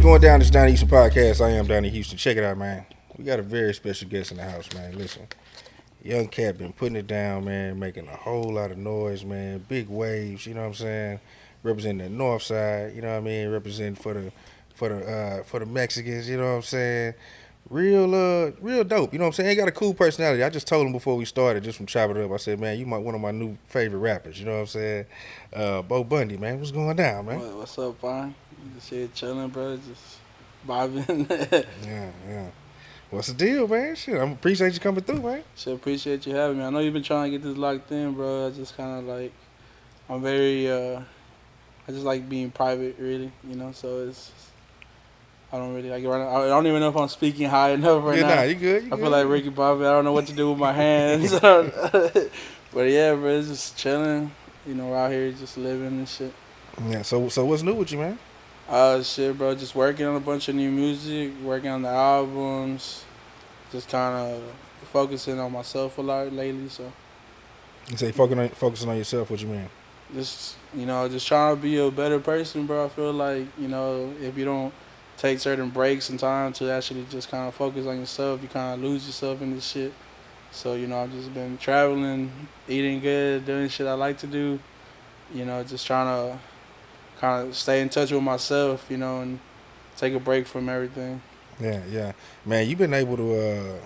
going down this Donnie Houston podcast? I am Donnie Houston. Check it out, man. We got a very special guest in the house, man. Listen, young cat been putting it down, man, making a whole lot of noise, man. Big waves, you know what I'm saying? Representing the North Side, you know what I mean? Representing for the Mexicans, you know what I'm saying? Real dope, you know what I'm saying? He got a cool personality. I just told him before we started, just from chopping it up. I said, man, you might one of my new favorite rappers, you know what I'm saying? Bundy, man, what's going down, man? What's up, Brian? Just here chilling, bro. Just vibing. Yeah. What's the deal, man? Shit, I appreciate you coming through, man. Shit, appreciate you having me. I know you've been trying to get this locked in, bro. I just kind of like, I'm very, I just like being private, really, you know. So I don't really like. I don't even know if I'm speaking high enough right now. Nah, you good. I feel like Ricky Bobby. I don't know what to do with my hands. But yeah, bro, it's just chilling. You know, out here just living and shit. Yeah. So what's new with you, man? Shit, bro. Just working on a bunch of new music, working on the albums, just kind of focusing on myself a lot lately. So You say focusing on yourself. What you mean? just just trying to be a better person, bro. I feel like if you don't take certain breaks and time to actually just kind of focus on yourself, you kind of lose yourself in this shit. So I've just been traveling, eating good, doing shit I like to do. Just trying to kind of stay in touch with myself, and take a break from everything. Yeah. Man, you've been able to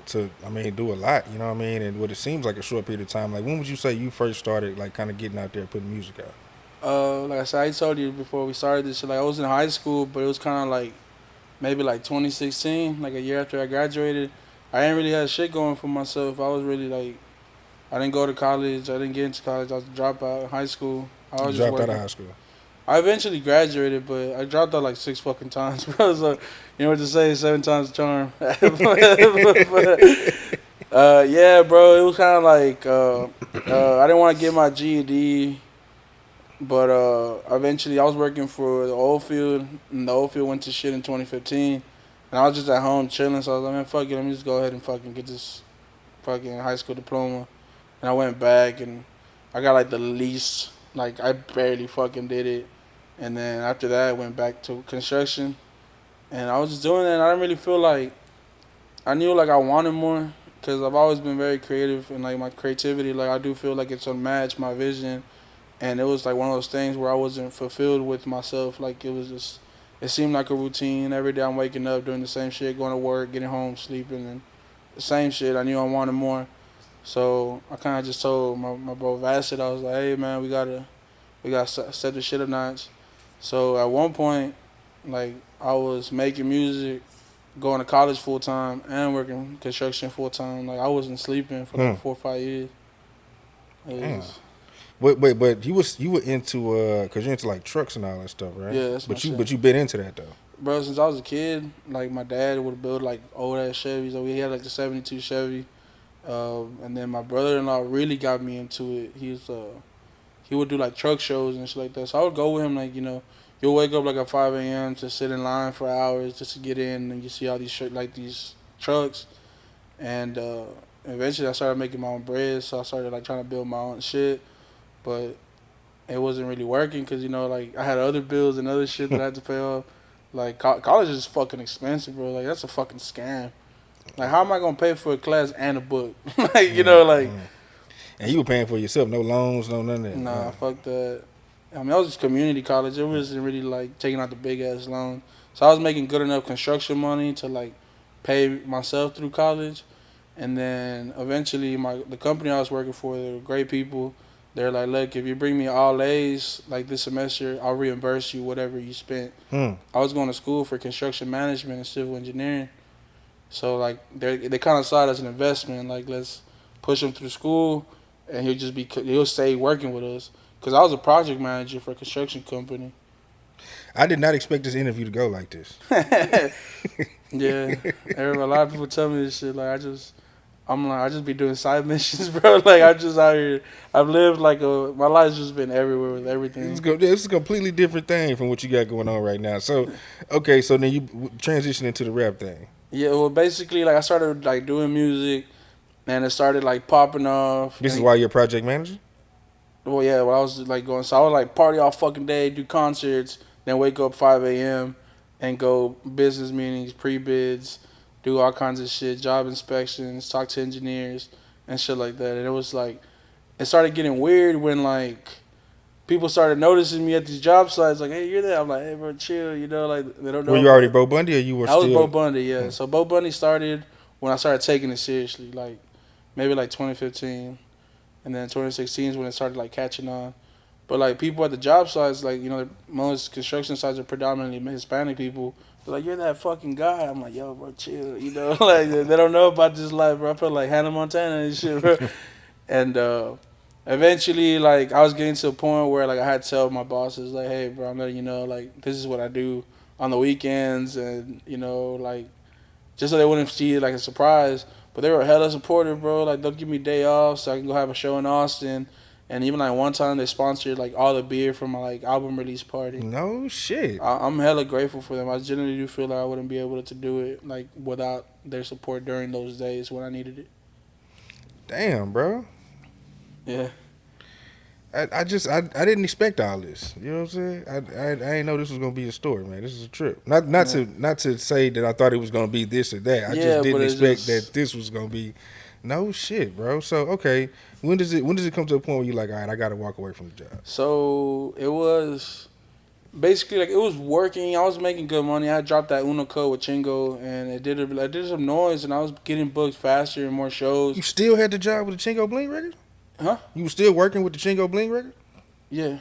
do a lot. You know what I mean? And what it seems like a short period of time. Like, when would you say you first started, like, kind of getting out there, putting music out? Like I said, I told you before we started this shit. Like I was in high school, but it was kind of like maybe like 2016, like a year after I graduated. I ain't really had shit going for myself. I was really like, I didn't go to college. I didn't get into college. I was a dropout in high school. I was You just dropped out working. of high school. I eventually graduated, but I dropped out like 6 fucking times, bro. So, you know what to say, 7 times the charm. Yeah, bro, it was kind of like I didn't want to get my GED, but eventually I was working for the oil field, and the oil field went to shit in 2015, and I was just at home chilling, so I was like, man, fuck it, let me just go ahead and fucking get this fucking high school diploma. And I went back, and I got like the least, like I barely fucking did it. And then after that, I went back to construction, and I was just doing it. And I didn't really feel like I knew like I wanted more, because I've always been very creative, and like my creativity, like I do feel like it's unmatched, my vision. And it was like one of those things where I wasn't fulfilled with myself. Like it seemed like a routine. Every day I'm waking up doing the same shit, going to work, getting home, sleeping, and the same shit. I knew I wanted more, so I kind of just told my bro Vassett, I was like, hey man, we got set the shit a notch. So at one point, like I was making music, going to college full time, and working construction full time. Like I wasn't sleeping for like 4 or 5 years. Damn. But you were into because you're into like trucks and all that stuff, right? Yeah, that's my shit. But you been into that though. Bro, since I was a kid, like my dad would build like old ass Chevys. So we had like the '72 Chevy, and then my brother-in-law really got me into it. He would do like truck shows and shit like that. So I would go with him. Like you'll wake up like at 5 a.m. to sit in line for hours just to get in, and you see all these these trucks, and eventually I started making my own bread. So I started like trying to build my own shit, but it wasn't really working because like I had other bills and other shit that I had to pay off. Like college is fucking expensive, bro. Like that's a fucking scam. Like how am I gonna pay for a class and a book? Like like. And you were paying for yourself, no loans, no none of that. Nah, fuck that. I mean, I was just community college. It wasn't really like taking out the big ass loan. So I was making good enough construction money to like pay myself through college, and then eventually the company I was working for, they were great people. They're like, look, if you bring me all A's like this semester, I'll reimburse you whatever you spent. I was going to school for construction management and civil engineering, so like they kind of saw it as an investment. Like let's push him through school, and he'll stay working with us. Cause I was a project manager for a construction company. I did not expect this interview to go like this. Yeah, a lot of people tell me this shit. Like I just be doing side missions, bro. Like I'm just out here. I've lived like my life's just been everywhere with everything. It's a completely different thing from what you got going on right now. So, okay, so then you transitioned into the rap thing. Yeah, well, basically, like I started like doing music, and it started like popping off. This is why you're a project manager? Well, yeah, I was like going, so I would like party all fucking day, do concerts, then wake up 5 a.m., and go business meetings, pre-bids, do all kinds of shit, job inspections, talk to engineers and shit like that. And it was like it started getting weird when like people started noticing me at these job sites. Like, hey, you're there. I'm like, hey, bro, chill. You know, like they don't Were know you already about. Bo Bundy, or you were I was Bo still? Bundy, yeah. So Bo Bundy started when I started taking it seriously, like maybe like 2015, and then 2016 is when it started like catching on. But like people at the job sites, like most construction sites are predominantly Hispanic people. They're like, you're that fucking guy. I'm like, yo, bro, chill. You know, like they don't know about this life, bro. I feel like Hannah Montana and shit, bro. And eventually, like I was getting to a point where like I had to tell my bosses, like, hey, bro, I'm letting you know, like this is what I do on the weekends, and like just so they wouldn't see it like a surprise. But they were hella supportive, bro. Like they'll give me day off so I can go have a show in Austin. And even like one time they sponsored like all the beer for my like album release party. No shit. I'm hella grateful for them. I genuinely do feel like I wouldn't be able to do it like without their support during those days when I needed it. Damn, bro. Yeah. I didn't expect all this. You know what I'm saying? I didn't know this was gonna be a story, man. This is a trip. Not to say that I thought it was gonna be this or that. I just Yeah, but didn't it's expect just that this was gonna be. No shit, bro. So okay, when does it come to a point where you're like, all right, I gotta walk away from the job? so it was basically like it was working. I was making good money. I dropped that Uno code with Chingo, and it did some noise, and I was getting booked faster and more shows. You still had the job with the Chingo Bling record? Huh? You were still working with the Chingo Bling record? Yeah.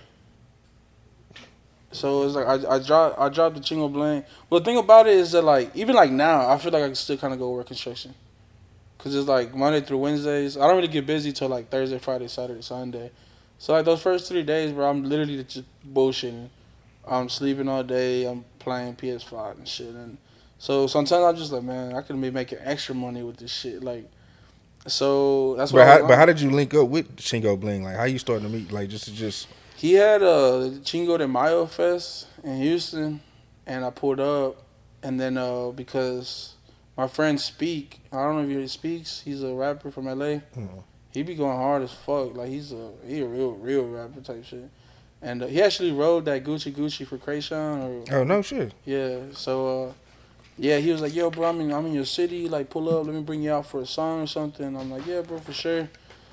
So it's like I dropped the Chingo Bling. Well, the thing about it is that like even like now, I feel like I can still kind of go work construction, cause it's like Monday through Wednesdays. I don't really get busy till like Thursday, Friday, Saturday, Sunday. So like those first 3 days, bro, I'm literally just bullshitting. I'm sleeping all day. I'm playing PS5 and shit. And so sometimes I'm just like, man, I could be making extra money with this shit. Like, so that's what I was But how on. did you link up with Chingo Bling? Like, how you starting to meet? Like, just He had Chingo de Mayo Fest in Houston, and I pulled up, and then because my friend Speak, I don't know if he speaks. He's a rapper from LA. He be going hard as fuck. Like he a real rapper type shit. And he actually rode that Gucci Gucci for Krayshawn. oh no shit. Yeah. So yeah, he was like, yo, bro, I'm in your city. Like, pull up. Let me bring you out for a song or something. I'm like, yeah, bro, for sure.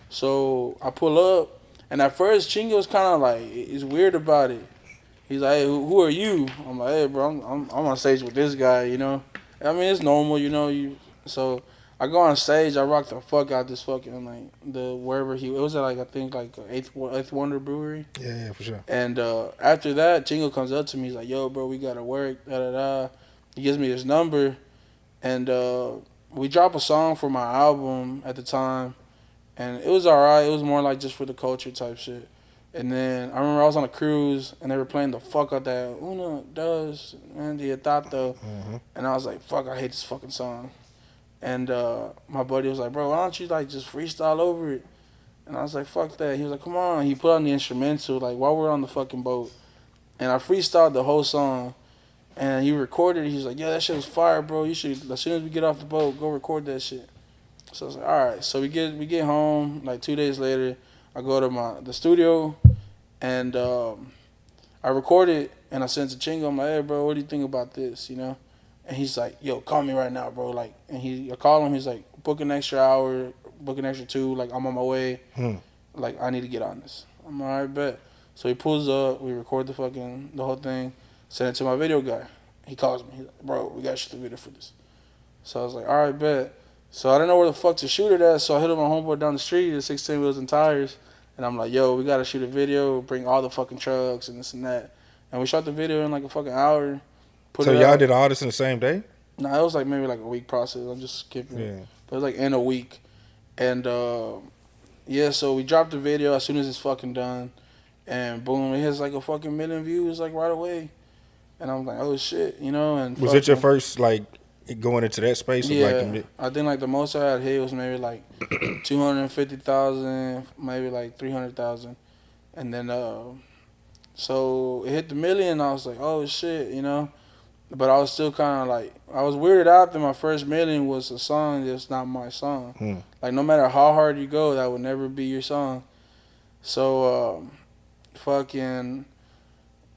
So I pull up, and at first Chingo was kind of like, he's weird about it. He's like, hey, who are you? I'm like, hey, bro, I'm on stage with this guy, you know. I mean, it's normal, you know. So I go on stage, I rock the fuck out this fucking like the wherever it was at, like I think like Eighth Wonder Brewery. Yeah, for sure. And after that, Chingo comes up to me. He's like, yo, bro, we gotta work. Da da da. He gives me his number, and we drop a song for my album at the time, and it was alright. It was more like just for the culture type shit. And then I remember I was on a cruise, and they were playing the fuck out that Uno does and the Tato, and I was like, fuck, I hate this fucking song. And my buddy was like, bro, why don't you like just freestyle over it? And I was like, fuck that. He was like, come on. He put on the instrumental like while we're on the fucking boat, and I freestyled the whole song. And he recorded it. He's like, yeah, that shit was fire, bro. You should, as soon as we get off the boat, go record that shit. So I was like, all right. So we get home. Like 2 days later, I go to the studio, and I record it, and I sent it to Chingo. I'm like, hey, bro, what do you think about this? You know? And he's like, yo, call me right now, bro. Like, and I call him. He's like, book an extra hour, book an extra 2. Like, I'm on my way. Like, I need to get on this. I'm all right, bet. So he pulls up. We record the whole thing. Send it to my video guy. He calls me. He's like, bro, we got to shoot the video for this. So I was like, all right, bet. So I didn't know where the fuck to shoot it at. So I hit up my homeboy down the street at 16 Wheels and Tires. And I'm like, yo, we got to shoot a video. Bring all the fucking trucks and this and that. And we shot the video in like a fucking hour. So y'all did all this in the same day? Nah, it was like maybe like a week process. I'm just skipping it. Yeah. But it was like in a week. And yeah, so we dropped the video as soon as it's fucking done. And boom, it has like a fucking million views like right away. And I'm like, oh shit, you know. And Was it your first like going into that space? Yeah, Of like I think like the most I had hit was maybe like 250,000, maybe like 300,000, and then so it hit the million. I was like, oh shit, you know. But I was still kind of like, I was weirded out that my first million was a song that's not my song. Like no matter how hard you go, that would never be your song. So fucking.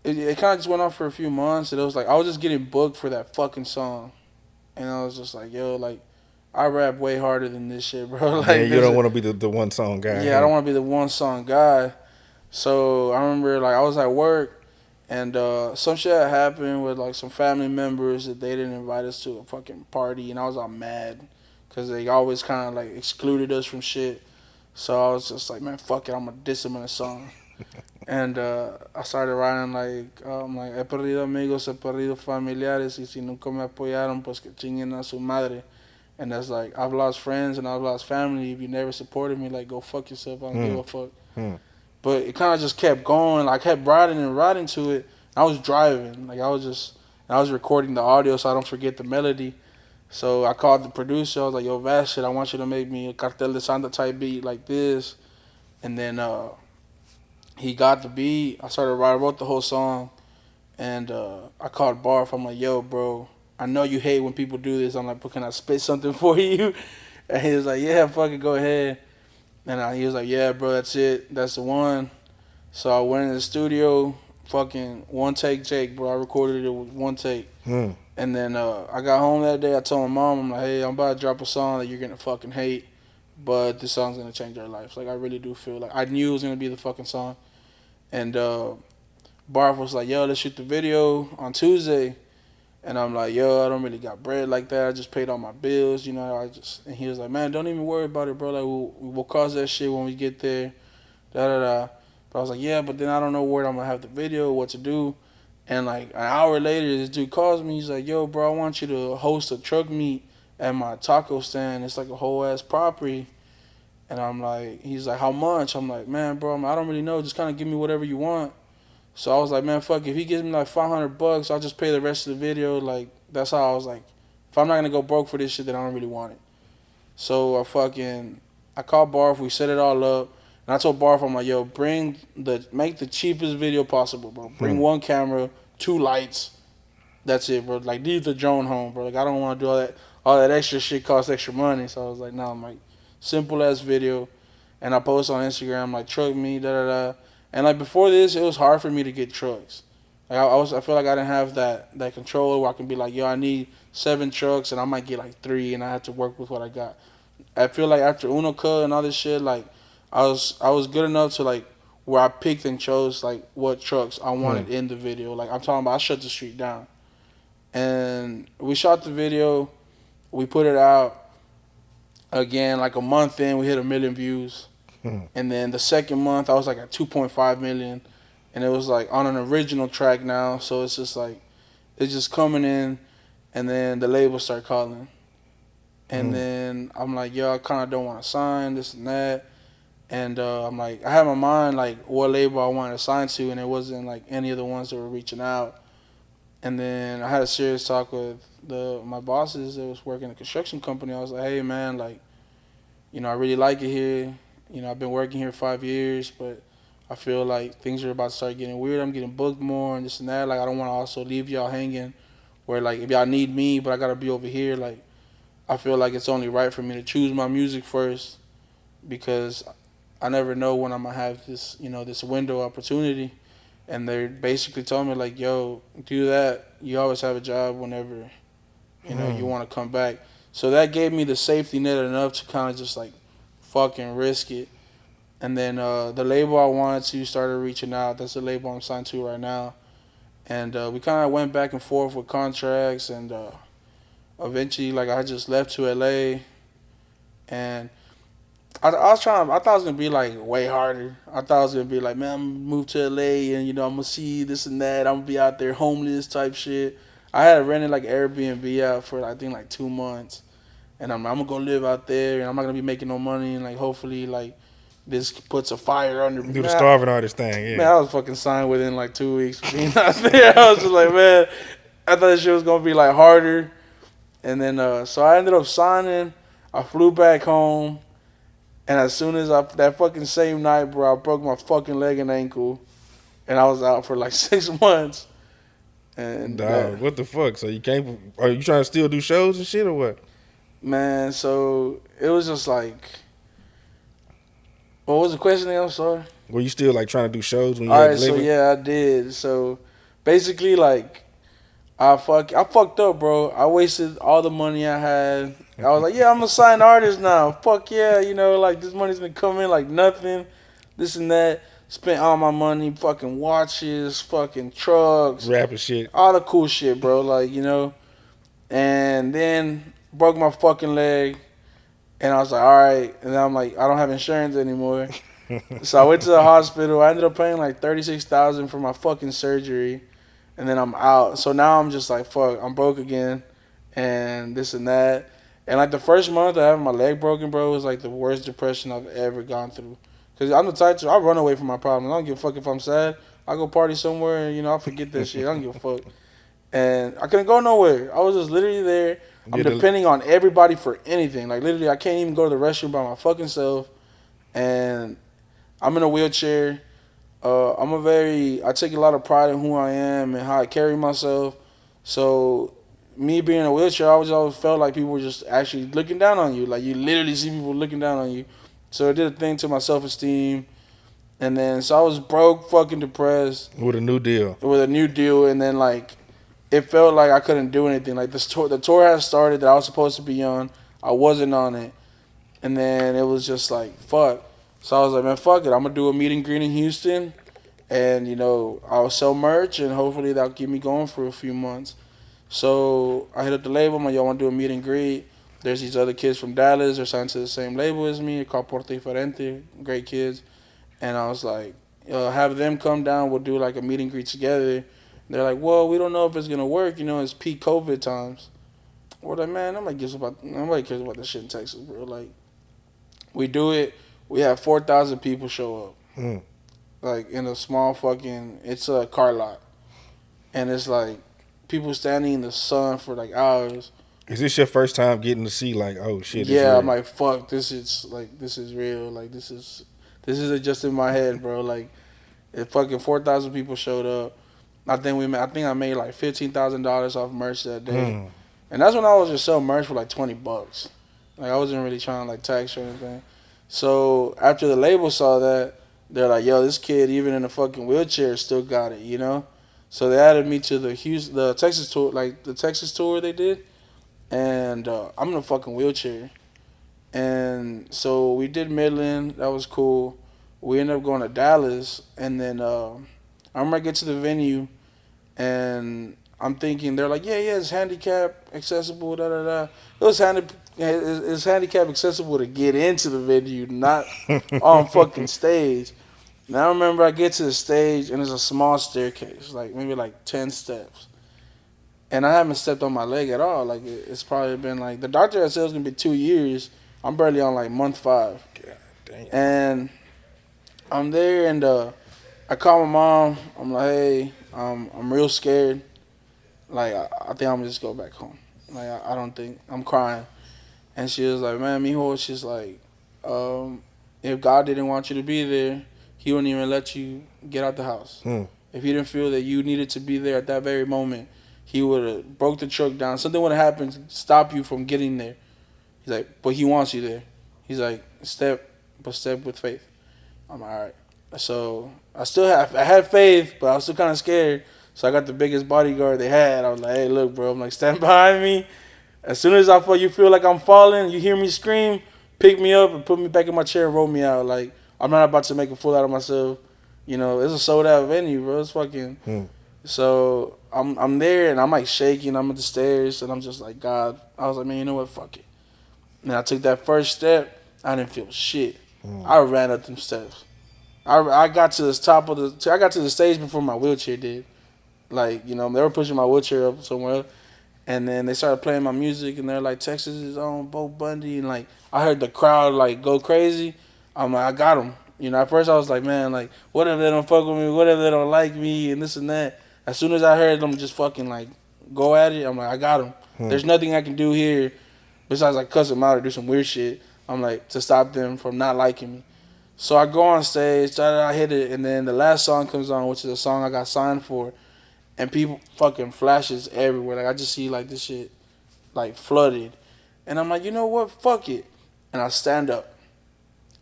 it kind of just went on for a few months, and it was like I was just getting booked for that fucking song, and I was just like, yo, like I rap way harder than this shit, bro. Yeah, Like you this, don't want to be the one song guy. yeah, I Huh? don't want to be the one song guy. So I remember like I was at work, and some shit had happened with like some family members that they didn't invite us to a fucking party, and I was all mad because they always kind of like excluded us from shit. So I was just like, man, fuck it, I'm gonna diss them in a song. And I started writing like he perdido amigos, he perdido familiares, y si nunca me apoyaron, pues que chinguen a su madre. And that's like, I've lost friends and I've lost family. If you never supported me, like, go fuck yourself. I don't give Hmm. a fuck. Hmm. But it kind of just kept going. Like, I kept writing and writing to it. I was driving. Like, I was recording the audio so I don't forget the melody. So I called the producer. I was like, yo, Vash, shit, I want you to make me a Cartel de Santa type beat like this. And then he got the beat. I wrote the whole song. And I called Barf. I'm like, yo, bro, I know you hate when people do this. I'm like, but can I spit something for you? And he was like, yeah, fucking go ahead. And he was like, yeah, bro, that's it. That's the one. So I went in the studio, fucking one take Jake, bro. I recorded it with one take. Hmm. And then I got home that day. I told my mom, I'm like, hey, I'm about to drop a song that you're going to fucking hate. But this song's going to change our lives. Like, I really do feel like I knew it was going to be the fucking song. And Barf was like, yo, let's shoot the video on Tuesday. And I'm like, yo, I don't really got bread like that. I just paid all my bills, you know. And he was like, man, don't even worry about it, bro. Like, we'll cause that shit when we get there. Da da da. But I was like, yeah, but then I don't know where I'm gonna have the video, what to do. And like an hour later, this dude calls me. He's like, yo, bro, I want you to host a truck meet at my taco stand. It's like a whole ass property. And I'm like, he's like, how much? I'm like, man, bro, I don't really know. Just kind of give me whatever you want. So I was like, man, fuck, if he gives me like $500, I'll just pay the rest of the video. Like, that's how I was like, if I'm not gonna go broke for this shit, then I don't really want it. So I called Barf, we set it all up, and I told Barf, I'm like, yo, make the cheapest video possible, bro. Bring Hmm. one camera, two lights, that's it, bro. Like, leave the drone home, bro. Like, I don't want to do all that extra shit costs extra money. So I was like, nah, I'm like, simple ass video, and I post on Instagram like, truck me, da da da. And like before this, it was hard for me to get trucks. Like I feel like I didn't have that control where I can be like, yo, I need 7 trucks, and I might get like 3, and I have to work with what I got. I feel like after Uno Cut and all this shit, like I was good enough to like where I picked and chose like what trucks I Hmm. wanted in the video. Like I'm talking about, I shut the street down, and we shot the video, we put it out. Again, like a month in, we hit 1 million views. Hmm. And then the second month, I was like at 2.5 million, and it was like on an original track now. So it's just like it's just coming in, and then the label start calling, and Hmm. then I'm like, yo, I kind of don't want to sign this and that, and I'm like, I had in my mind like what label I wanted to sign to, and it wasn't like any of the ones that were reaching out. And then I had a serious talk with my bosses that was working in a construction company. I was like, hey man, like, you know, I really like it here. You know, I've been working here 5 years, but I feel like things are about to start getting weird. I'm getting booked more and this and that. Like, I don't want to also leave y'all hanging where, like, if y'all need me, but I got to be over here. Like, I feel like it's only right for me to choose my music first because I never know when I'm going to have this, you know, this window opportunity. And they're basically telling me, like, yo, do that. You always have a job whenever, you know, you Hmm. want to come back. So that gave me the safety net enough to kind of just, like, fucking risk it. And then the label I wanted to started reaching out. That's the label I'm signed to right now. And we kind of went back and forth with contracts. And eventually, like, I just left to LA. And I thought it was going to be, like, way harder. I thought it was going to be like, man, I'm going to move to LA and, you know, I'm going to see this and that. I'm going to be out there homeless type shit. I had rented, like, Airbnb out for, I think, like 2 months. And I'm going to go live out there. And I'm not going to be making no money. And, like, hopefully, like, this puts a fire under me. Do the starving artist thing, Man, yeah. I was fucking signed within like 2 weeks of being out there. I was just like, man, I thought this shit was gonna be like harder. And then so I ended up signing. I flew back home, and as soon as that fucking same night, bro, I broke my fucking leg and ankle, and I was out for like 6 months. And Dog, what the fuck? So you can't? Are you trying to still do shows and shit or what? man, so it was just like, what was the question again? I'm sorry. Were you still like trying to do shows when you All had right, the so label? yeah, I did. So basically like I fucked up, bro. I wasted all the money I had. I was like, yeah, I'm a signed artist now. Fuck yeah, like this money's been coming like nothing, this and that. Spent all my money, fucking watches, fucking trucks, Rapping shit. all the cool shit, bro. Like and then broke my fucking leg, and I was like, all right. And then I'm like, I don't have insurance anymore. So I went to the hospital. I ended up paying like 36,000 for my fucking surgery, and then I'm out. So now I'm just like, fuck, I'm broke again, and this and that. And like the first month of having my leg broken, bro, was like the worst depression I've ever gone through. Cause I'm the type I run away from my problems. I don't give a fuck if I'm sad. I go party somewhere, and I forget that shit. I don't give a fuck. And I couldn't go nowhere. I was just literally there. I'm depending on everybody for anything. Like literally, I can't even go to the restroom by my fucking self. And I'm in a wheelchair. I take a lot of pride in who I am and how I carry myself. So me being in a wheelchair, I always felt like people were just actually looking down on you. Like you literally see people looking down on you. So it did a thing to my self-esteem. And then, so I was broke, fucking depressed. With a new deal. And then like, it felt like I couldn't do anything. Like the tour had started that I was supposed to be on. I wasn't on it. And then it was just like, fuck. So I was like, man, fuck it. I'm going to do a meet and greet in Houston. And, I'll sell merch, and hopefully that'll keep me going for a few months. So I hit up the label. I'm like, y'all want to do a meet and greet? There's these other kids from Dallas. They're signed to the same label as me. They're called Porte Diferente. Great kids. And I was like, have them come down. We'll do like a meet and greet together. They're like, well, we don't know if it's going to work. It's peak COVID times. We're like, man, nobody cares about this shit in Texas, bro. Like, we do it. We have 4,000 people show up. Like, in a small fucking, it's a car lot. And it's like, people standing in the sun for like hours. Is this your first time getting to see like, oh shit? Yeah, I'm like, fuck, this is real. Like, this isn't just in my head, bro. Like, if fucking 4,000 people showed up, I think I made like $15,000 off merch that day, and that's when I was just selling merch for like $20. Like I wasn't really trying to like tax or anything. So after the label saw that, they're like, "Yo, this kid even in a fucking wheelchair still got it," So they added me to the Texas tour, like the Texas tour they did, and I'm in a fucking wheelchair, and so we did Midland. That was cool. We ended up going to Dallas, and then I remember I get to the venue. And I'm thinking, they're like, yeah, it's handicap accessible, da da da. It's handicap accessible to get into the venue, not on fucking stage. Now I remember I get to the stage and there's a small staircase, like maybe like 10 steps. And I haven't stepped on my leg at all. Like it's probably been like, the doctor had said it was gonna be 2 years. I'm barely on like month 5. God damn. And I'm there and I call my mom. I'm like, hey, I'm real scared. Like, I think I'm gonna just go back home. Like, I don't think, I'm crying. And she was like, man, mijo, she's like, if God didn't want you to be there, he wouldn't even let you get out the house. If he didn't feel that you needed to be there at that very moment, he would have broke the truck down. Something would have happened to stop you from getting there. He's like, but he wants you there. He's like, step with faith. I'm like, all right. So I had faith, but I was still kind of scared. So I got the biggest bodyguard they had. I was like, hey, look, bro. I'm like, stand behind me. As soon as you feel like I'm falling, you hear me scream, pick me up and put me back in my chair and roll me out. Like, I'm not about to make a fool out of myself. It's a sold out venue, bro. It's fucking. So I'm there and I'm like shaking. I'm at the stairs and I'm just like, God. I was like, man, you know what? Fuck it. And I took that first step. I didn't feel shit. I ran up them steps. I got to the stage before my wheelchair did. Like, they were pushing my wheelchair up somewhere else. And then they started playing my music and they're like, Texas is on Bundy. And like, I heard the crowd like go crazy. I'm like, I got him. At first I was like, man, like, what if they don't fuck with me? What if they don't like me? And this and that. As soon as I heard them just fucking like go at it, I'm like, I got him. There's nothing I can do here besides like cuss them out or do some weird shit. I'm like, to stop them from not liking me. So I go on stage, I hit it, and then the last song comes on, which is a song I got signed for, and people fucking flashes everywhere. Like I just see like this shit like flooded, and I'm like, you know what? Fuck it, and I stand up,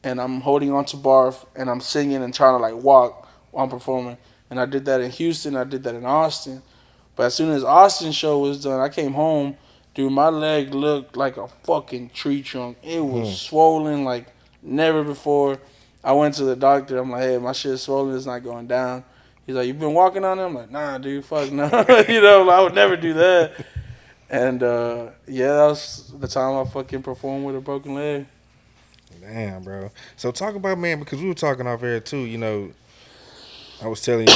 and I'm holding on to barf, and I'm singing and trying to like walk while I'm performing, and I did that in Houston. I did that in Austin. But as soon as Austin show was done, I came home. Dude, my leg looked like a fucking tree trunk. It was Hmm. swollen like never before. I went to the doctor. I'm like, hey, my shit's swollen. It's not going down. He's like, you been walking on it? I'm like, nah, dude, fuck no. I would never do that. And yeah, that was the time I fucking performed with a broken leg. Damn, bro. So talk about, man, because we were talking off air too. I was telling you,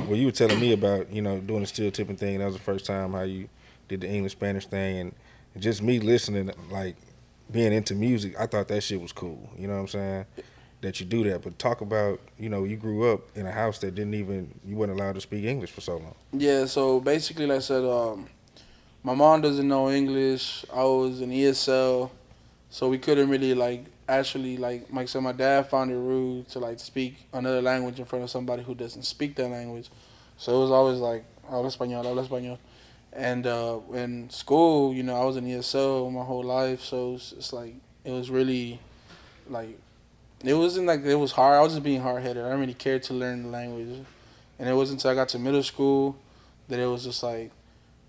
well, you were telling me about, doing the steel tipping thing. That was the first time how you did the English Spanish thing, and just me listening, like being into music. I thought that shit was cool. You know what I'm saying? That you do that, but talk about, you grew up in a house that you weren't allowed to speak English for so long. Yeah, so basically, like I said, my mom doesn't know English. I was in ESL, so we couldn't really like actually like I said, my dad found it rude to like speak another language in front of somebody who doesn't speak that language. So it was always like habla español. And in school, I was in ESL my whole life, so it's like it was really like it wasn't like it was hard. I was just being hard headed. I didn't really care to learn the language, and it wasn't until I got to middle school that it was just like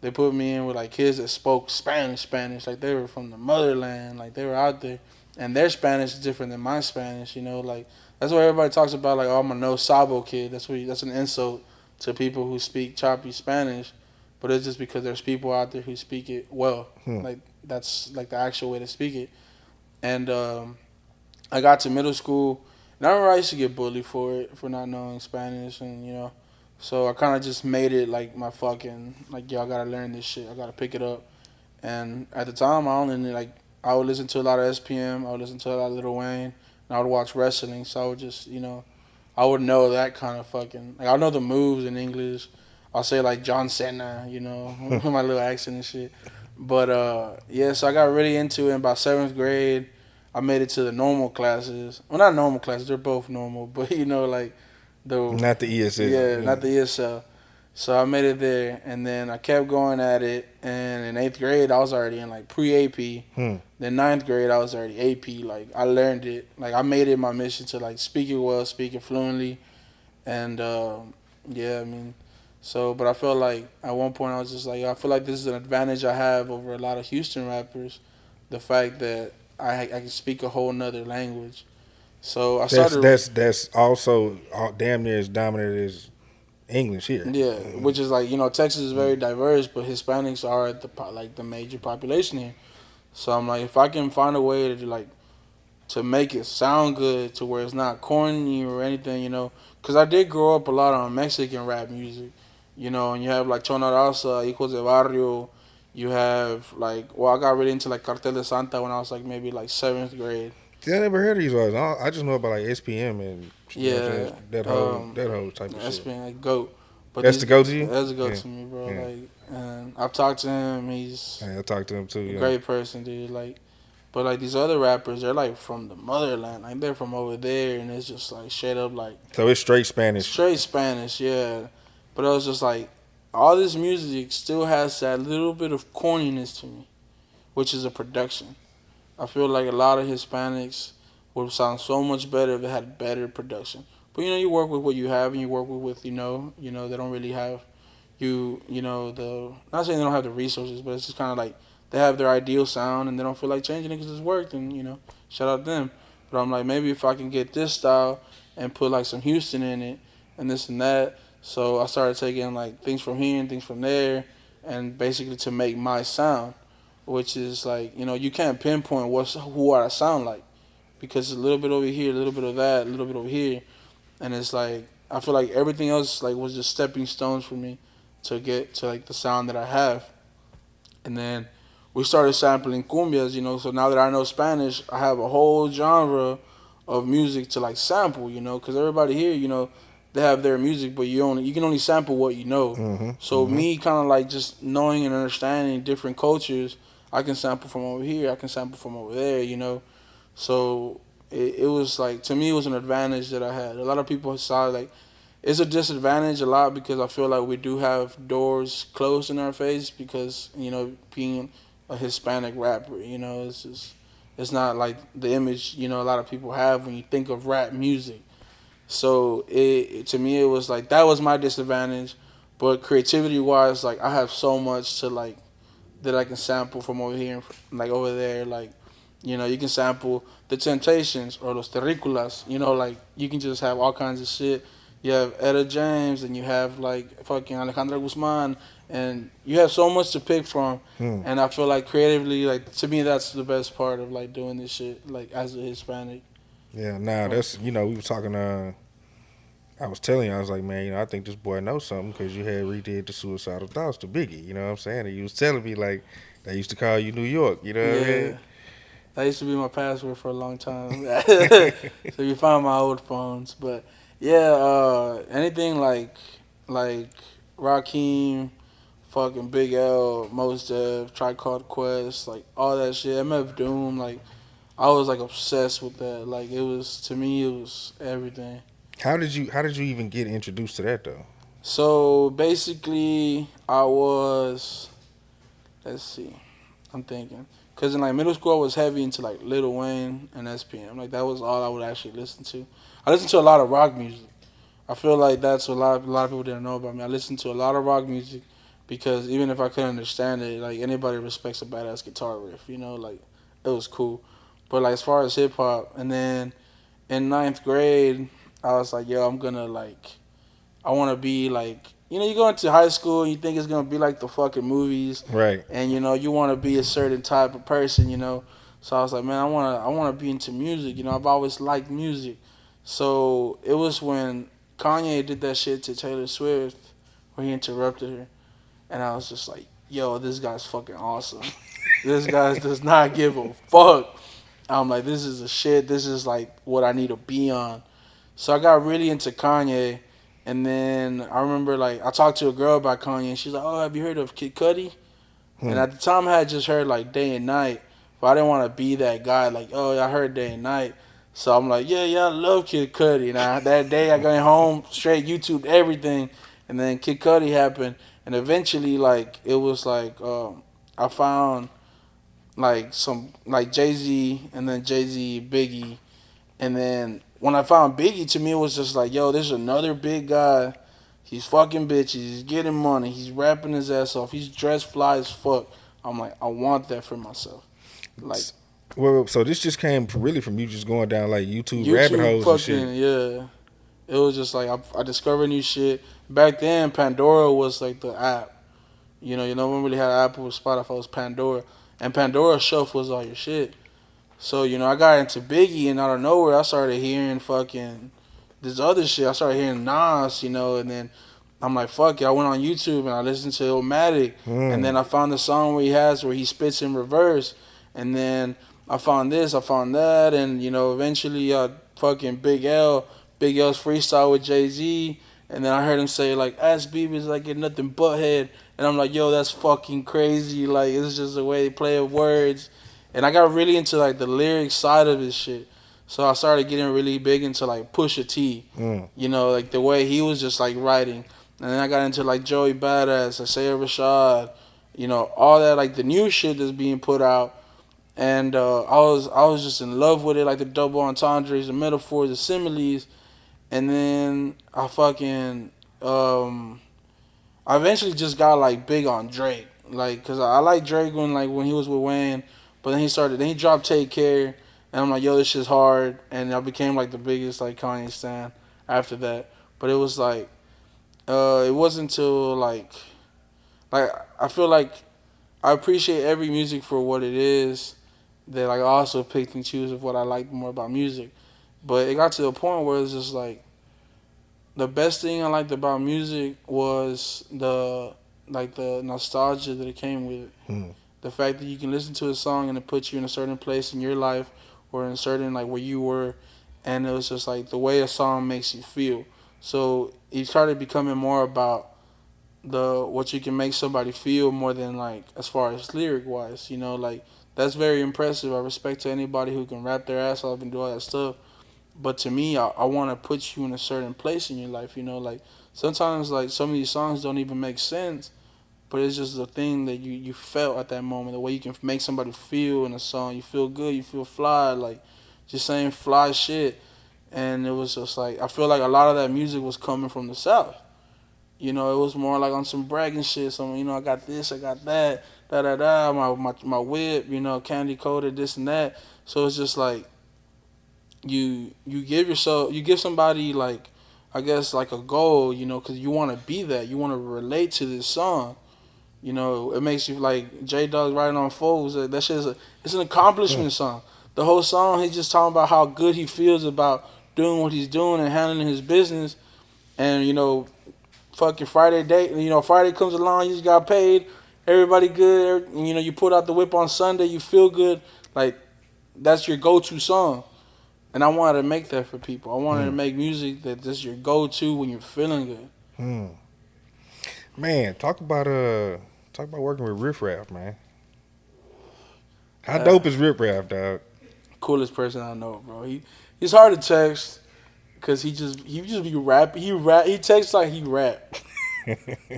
they put me in with like kids that spoke Spanish, like they were from the motherland, like they were out there, and their Spanish is different than my Spanish. Like that's what everybody talks about. Like, oh, I'm a no sabo kid. That's an insult to people who speak choppy Spanish, but it's just because there's people out there who speak it well. Hmm. Like that's like the actual way to speak it. And I got to middle school, and I remember I used to get bullied for it for not knowing Spanish, and so I kind of just made it like my fucking like, yo, I gotta learn this shit. I gotta pick it up. And at the time, I would listen to a lot of SPM. I would listen to a lot of Lil Wayne, and I would watch wrestling. So I would just I would know that kind of fucking like I know the moves in English. I'll say like John Cena, with my little accent and shit. But yeah, so I got really into it in about seventh grade. I made it to the normal classes. Well, not normal classes; they're both normal. But like the Not the ESL. yeah, not the ESL. So I made it there, and then I kept going at it. And in eighth grade, I was already in like pre AP. Hmm. Then ninth grade, I was already AP. Like I learned it. Like I made it my mission to like speak it well, speak it fluently, and yeah, I mean, so but I felt like at one point I was just like, I feel like this is an advantage I have over a lot of Houston rappers, the fact that I can speak a whole nother language. So I That's started, that's also damn near as dominant as English here. yeah, which is like Texas is very diverse, but Hispanics are like the major population here. So I'm like, if I can find a way to like to make it sound good to where it's not corny or anything, because I did grow up a lot on Mexican rap music, and you have like Chona Raza, Hijos de Barrio. You have like, well, I got really into like Cartel de Santa when I was like maybe like seventh grade. See, I never heard of these artists. I just know about like SPM and you know what I'm saying, Yeah, that whole type of that's shit. been like goat. But That's these the go to you. that's a go Yeah, to me, bro. yeah. Like, and I've talked to him. He's I talked to him too. a Yeah. great person, dude. Like, but like these other rappers, they're like from the motherland. Like they're from over there, and it's just like straight up like So it's straight Spanish. straight Spanish, yeah. But it was just like all this music still has that little bit of corniness to me, which is a production. I feel like a lot of Hispanics would sound so much better if they had better production. But you work with what you have, and you work with they don't really have the not saying they don't have the resources, but it's just kind of like they have their ideal sound and they don't feel like changing it because it's worked, and shout out them. But I'm like, maybe if I can get this style and put like some Houston in it and this and that. So I started taking like things from here and things from there, and basically to make my sound, which is like you can't pinpoint who I sound like because it's a little bit over here, a little bit of that, a little bit over here, and it's like I feel like everything else like was just stepping stones for me to get to like the sound that I have. And then we started sampling cumbias, so now that I know Spanish, I have a whole genre of music to like sample, because everybody here, they have their music, but you can only sample what you know. Mm-hmm. So Mm-hmm. me kind of like just knowing and understanding different cultures, I can sample from over here, I can sample from over there, So it was like, to me it was an advantage that I had. A lot of people saw like it's a disadvantage a lot because I feel like we do have doors closed in our face because being a Hispanic rapper, it's not like the image a lot of people have when you think of rap music. So to me it was like that was my disadvantage. But creativity wise, like I have so much to like that I can sample from over here, like over there, like you can sample the Temptations or los Terriculas. Like you can just have all kinds of shit. You have Etta James, and you have like fucking Alejandra Guzman, and you have so much to pick from. Hmm. And I feel like creatively, like to me, that's the best part of like doing this shit, like as a Hispanic. Yeah, nah, Like, that's we were talking. I was telling you, I was like, man, I think this boy knows something because you had redid the Suicidal Thoughts to Biggie. You know what I'm saying? And you was telling me like they used to call you New York. You know what I yeah, mean? that used to be my password for a long time. So you find my old phones, but yeah, anything like Rakim, fucking Big L, Mos Def, Tricord Quest, like all that shit. MF Doom, like I was like obsessed with that. Like it was to me, it was everything. How did you even get introduced to that though? So basically, I was let's see, I'm thinking. Cause in like middle school, I was heavy into like Lil Wayne and SPM. Like that was all I would actually listen to. I listened to a lot of rock music. I feel like that's what a lot of people didn't know about me. I listened to a lot of rock music because even if I couldn't understand it, like anybody respects a badass guitar riff. Like it was cool. But like as far as hip hop, and then in ninth grade, I was like, yo, I'm gonna like I want to be like, you go into high school and you think it's gonna be like the fucking movies, Right. and you want to be a certain type of person. So I was like, man, I want to be into music. I've always liked music. So it was when Kanye did that shit to Taylor Swift, where he interrupted her, and I was just like, yo, this guy's fucking awesome. This guy does not give a fuck. I'm like, this is a shit. This is like what I need to be on. So I got really into Kanye, and then I remember like I talked to a girl about Kanye, and she's like, "Oh, have you heard of Kid Cudi?" And Hmm. at the time, I had just heard like Day and Night, but I didn't want to be that guy. Like, oh, I heard Day and Night, so I'm like, yeah, yeah, I love Kid Cudi. And that day, I got home straight YouTube everything, and then Kid Cudi happened, and eventually, like, it was like I found like some like Jay Z, and then Jay Z Biggie, and then when I found Biggie, to me it was just like, yo, there's another big guy. He's fucking bitches. He's getting money. He's rapping his ass off. He's dressed fly as fuck. I'm like, I want that for myself. Like Well, so this just came really from you just going down like YouTube rabbit YouTube, holes and shit. fucking yeah. It was just like I discovered new shit. Back then, Pandora was like the app. No one really had Apple or Spotify. It was Pandora, and Pandora shelf was all your shit. So, I got into Biggie, and out of nowhere, I started hearing fucking this other shit. I started hearing Nas, and then I'm like, fuck it. I went on YouTube and I listened to Illmatic, and Hmm. then I found the song where he has where he spits in reverse, and then I found this, I found that, and eventually, fucking Big L's freestyle with Jay Z, and then I heard him say like, "Ass Beavis like get nothing but head," and I'm like, yo, that's fucking crazy. Like it's just the way they play with words, and I got really into like the lyric side of this shit. So I started getting really big into like Pusha T, Hmm. like the way he was just like writing. And then I got into like Joey Badass, Isaiah Rashad, all that like the new shit that's being put out. And I was just in love with it, like the double entendres, the metaphors, the similes. And then I eventually just got like big on Drake, like cause I like Drake when he was with Wayne, but then he dropped Take Care, and I'm like, yo, this shit's hard, and I became like the biggest like Kanye stan after that. But it was like it wasn't until like I feel like I appreciate every music for what it is. That like I also picked and choose of what I like more about music, but it got to the point where it's just like the best thing I liked about music was the nostalgia that it came with it. Hmm. The fact that you can listen to a song and it puts you in a certain place in your life or in a certain like where you were, and it was just like the way a song makes you feel. So it started becoming more about the what you can make somebody feel more than like as far as lyric wise. Like that's very impressive. I respect to anybody who can rap their ass off and do all that stuff. But to me, I want to put you in a certain place in your life. Like sometimes like some of these songs don't even make sense, but it's just the thing that you felt at that moment. The way you can make somebody feel in a song, you feel good, you feel fly, like just saying fly shit. and it was just like I feel like a lot of that music was coming from the South. You know, it was more like on some bragging shit. Some, you know, I got this, I got that, da da da. My whip, you know, candy coated, this and that. So it's just like you give somebody like, I guess like a goal, you know, because you want to be that, you want to relate to this song. You know, it makes you like J Dog's riding on foes. That shit it's an accomplishment song. The whole song, he's just talking about how good he feels about doing what he's doing and handling his business. And you know, fucking Friday day, you know, Friday comes along, you just got paid, everybody good. You know, you put out the whip on Sunday, you feel good. Like that's your go-to song. And I wanted to make that for people. I wanted to Hmm. make music that that's your go-to when you're feeling good. Hmm. Man, talk about working with Riff Raff, man. How Uh, dope is Riff Raff, dog? Coolest person I know, bro. He's hard to text. Cause he just be rap. He texts like he rap.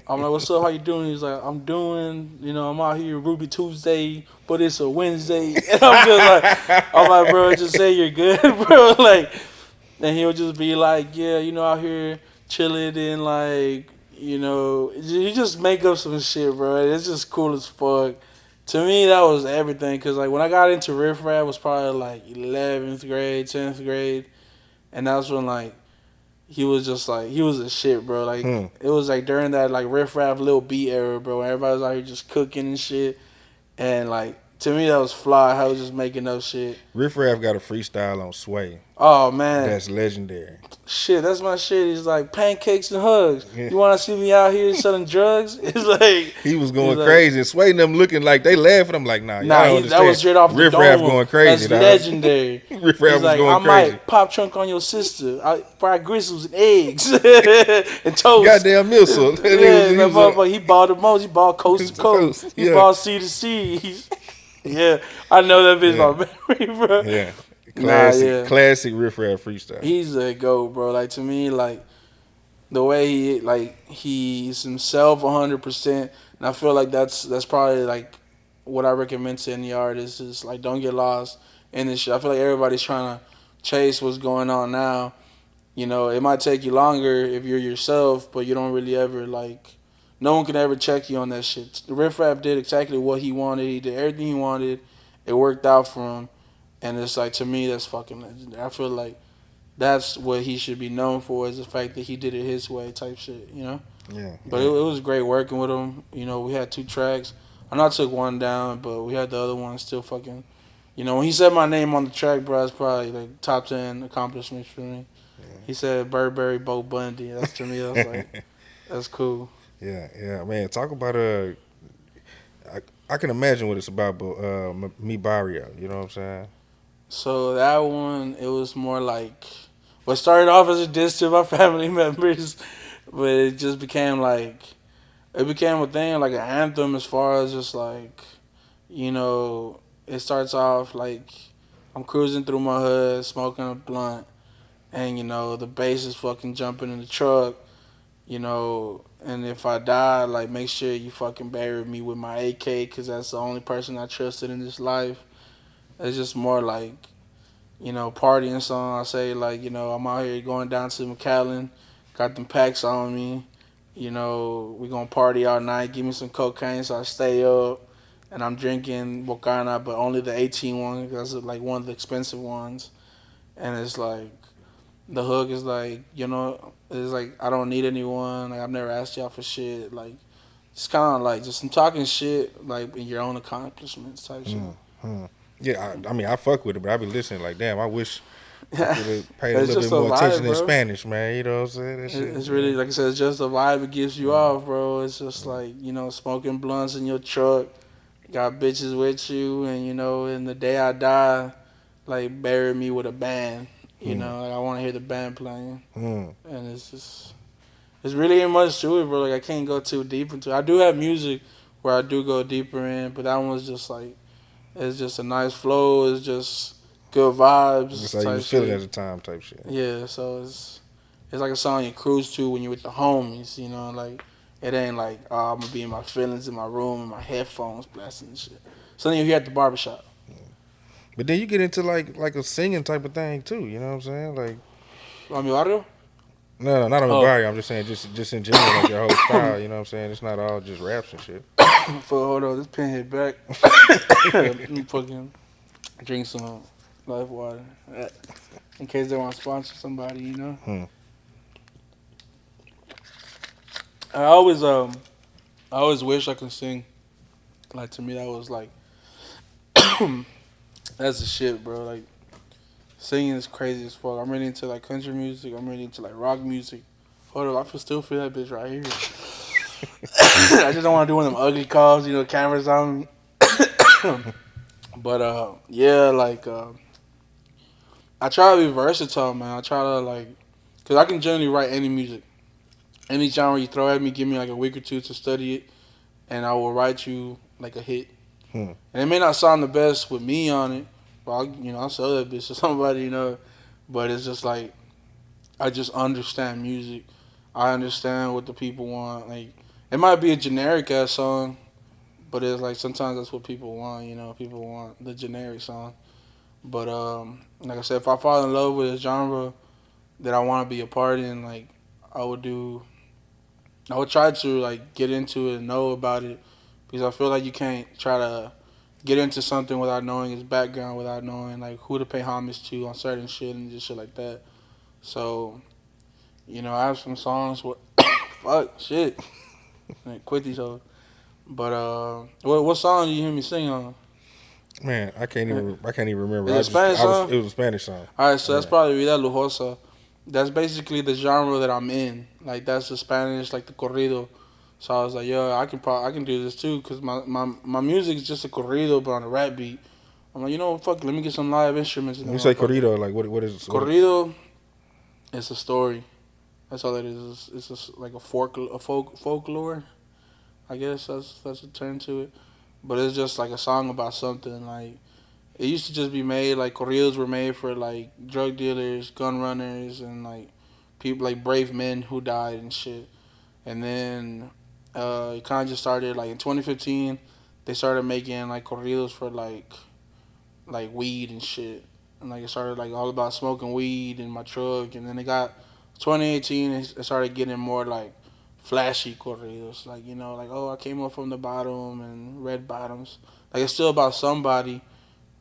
I'm like, what's up? How you doing? He's like, I'm doing. You know, I'm out here Ruby Tuesday, but it's a Wednesday, and I'm like, bro, just say you're good, bro. Like, and he'll just be like, yeah, you know, out here chilling and like, you know, you just make up some shit, bro. It's just cool as fuck. To me, that was everything. Cause like when I got into Riff Raff, was probably like 11th grade, 10th grade, and that's when like he was just like he was a shit, bro. Like Hmm. it was like during that like Riff Raff Lil B era, bro. Everybody was out here just cooking and shit, and like to me that was fly. How he was just making up shit. Riff Raff got a freestyle on Sway. Oh man, That's legendary. shit, that's my shit. He's like pancakes and hugs. Yeah. You want to see me out here selling drugs? It's like He was he's going like, crazy. And Sway and them looking like they laughing. I'm like, nah, y'all nah, don't that was understand. straight off the Riff dome. Raff going crazy, That's dog. legendary. Riff Raff He's was like, going I crazy. might pop trunk on your sister. I fried gristles and eggs and toast. Goddamn missile. Yeah, He that was motherfucker. He bought the most. He bought coast to coast. He yeah, bought sea to sea. Yeah, I know that bitch yeah, by memory, bro. yeah. Nah, Classic, yeah, classic Riff Raff freestyle. he's a goat, bro. Like to me, like the way he's himself 100%, and I feel like that's probably like what I recommend to any artist is like don't get lost in this shit. I feel like everybody's trying to chase what's going on now. You know, it might take you longer if you're yourself, but you don't really ever like. No one can ever check you on that shit. Riff Raff did exactly what he wanted. He did everything he wanted. It worked out for him, and it's like to me that's fucking legendary. I feel like that's what he should be known for is the fact that he did it his way type shit. You know. Yeah, But yeah. it was great working with him. You know, we had 2 tracks. I know I took one down, but we had the other one still fucking. You know, when he said my name on the track, bro, it's probably like top 10 accomplishments for me. He said Burberry Bo Bundy. That's to me. I was like, that's cool. Yeah, yeah, man. Talk about I can imagine what it's about, but me Barrio. You know what I'm saying? So that one, it was more like, well, it started off as a diss to my family members, but it just became like, it became a thing, like an anthem as far as just like, you know, it starts off like I'm cruising through my hood, smoking a blunt, and you know the bass is fucking jumping in the truck, you know, and if I die, like make sure you fucking bury me with my AK, cause that's the only person I trusted in this life. It's just more like, you know, partying song. I say like, you know, I'm out here going down to McAllen, got them packs on me. You know, we gonna party all night. Give me some cocaine so I stay up. And I'm drinking Bocana, but only the 18 one because it's like one of the expensive ones. And it's like the hook is like, you know, it's like I don't need anyone. Like I've never asked y'all for shit. Like it's kind of like just some talking shit, like in your own accomplishments type shit. Mm-hmm. Yeah, I mean, I fuck with it, but I be listening like, damn, I wish I could have paid a It's little just bit a more vibe, attention in bro. Spanish, man. You know what I'm saying? That shit, It's really like I said, it's just a vibe it gives you yeah. off, bro. It's just like, you know, smoking blunts in your truck, got bitches with you, and you know, in the day I die, like bury me with a band. You Hmm. know, like I want to hear the band playing, Hmm. and it's just, it's really ain't much to it, bro. Like I can't go too deep into it. I do have music where I do go deeper in, but that one's just like, it's just a nice flow. It's just good That's vibes how you type was feeling shit. at the time, type shit. Yeah, so it's like a song you cruise to when you're with the homies, you know, like it ain't like I'm gonna be in my feelings in my room and my headphones blasting and shit. Something you hear at the barbershop. But then you get into like a singing type of thing too. You know what I'm saying? Like A mi barrio? No, not on the Oh, Barrio. I'm just saying, just in general, like your whole style. You know what I'm saying? It's not all just raps and shit. hold on, this pen hit back. Let me fucking drink some life water in case they want to sponsor somebody. You know, Hmm. I always I always wish I could sing. Like to me, that was like that's the shit, bro. Like singing is crazy as fuck. I'm really into like country music. I'm really into like rock music. Hold up, still feel that bitch right here. I just don't want to do one of them ugly calls, you know, cameras on me. But yeah, like I try to be versatile, man. I try to like, cause I can generally write any music, any genre you throw at me. Give me like a week or two to study it, and I will write you like a hit. Hmm. And it may not sound the best with me on it, but I'll sell that bitch to somebody, you know. But it's just like I just understand music. I understand what the people want. Like it might be a generic ass song, but it's like sometimes that's what people want. You know, people want the generic song. But like I said, if I fall in love with a genre that I want to be a part in, like I would do, I would try to like get into it and know about it because I feel like you can't try to get into something without knowing its background, without knowing like who to pay homage to on certain shit and just shit like that. So I have some songs. What fuck shit? Like, quit these hoes. But what song do you hear me sing on? Man, I can't even remember. Is it Spanish It song? was a Spanish song. All right, so that's Yeah. probably Vida Lujosa. That's basically the genre that I'm in. Like that's the Spanish, like the corrido. So I was like, yo, I can do this too, cause my music is just a corrido but on a rap beat. I'm like, fuck, let me get some live instruments in the When you say motherfucker. corrido, like what is Corrido, it's a story. That's all it is. It's just like folklore. I guess that's the term to it. But it's just like a song about something. Like it used to just be made like corridos were made for like drug dealers, gun runners, and like people like brave men who died and shit. And then it kind of just started like in 2015. They started making like corridos for like weed and shit. And like it started like all about smoking weed in my truck. And then it got 2018. It started getting more like flashy corridos. Like like oh I came up from the bottom and red bottoms. Like it's still about somebody,